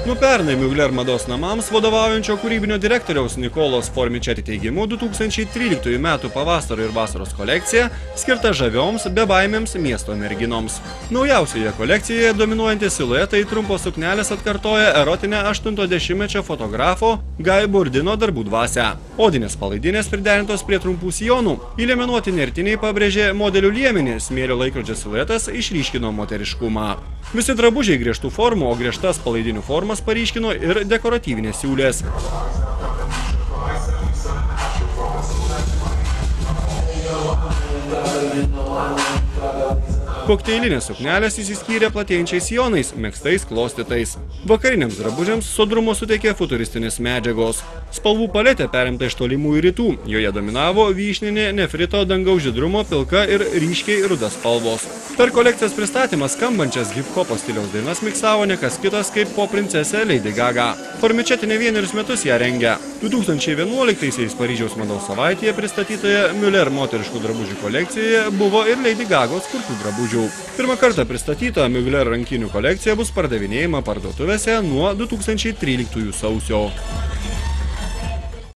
Nuo pernai Mugler mados namams vadovaujančio kūrybinio direktoriaus Nikolos Formičeti teigimu 2013 metų pavasario ir vasaros kolekcija skirta žavioms, bebaimėms miesto merginoms. Naujausioje kolekcijoje dominuojantys siluetai trumpos suknelės atkartoja erotinę 80-mečio fotografo Guy Bourdino darbų dvasią. Odinės palaidinės priderintos prie trumpų sijonų, įliemenuoti nertiniai pabrėžė modelių liemenį, smėlio laikrodžio siluetas išryškino moteriškumą. Visi drabužiai griežtų formų, o griežtas palaidinių formas paryškino ir dekoratyvinės siūlės. Kokteilinės suknelės įsiskyrė platėjančiais sijonais, megztais klostytais. Vakariniams drabužiams sodrumo suteikė futuristinės medžiagos. Spalvų paletė perimta iš tolimųjų rytų, joje dominavo vyšninė, nefrito, dangaus žydrumo, pilka ir ryškiai rudas spalvos. Per kolekcijos pristatymą skambančias hip-hopo stiliaus dainas miksavo ne kas kitas kaip poprincesė Lady Gaga. Formičeti ne vienerius metus ją rengia. 2011-aisiais Paryžiaus mados savaitėje pristatytoje Mugler moteriškų drabužių kolekcijoje buvo ir Lady Gagos kurtų drabužių. Pirmą kartą pristatyta Mugler rankinių kolekcija bus pardavinėjama parduotuvėse nuo 2013 sausio.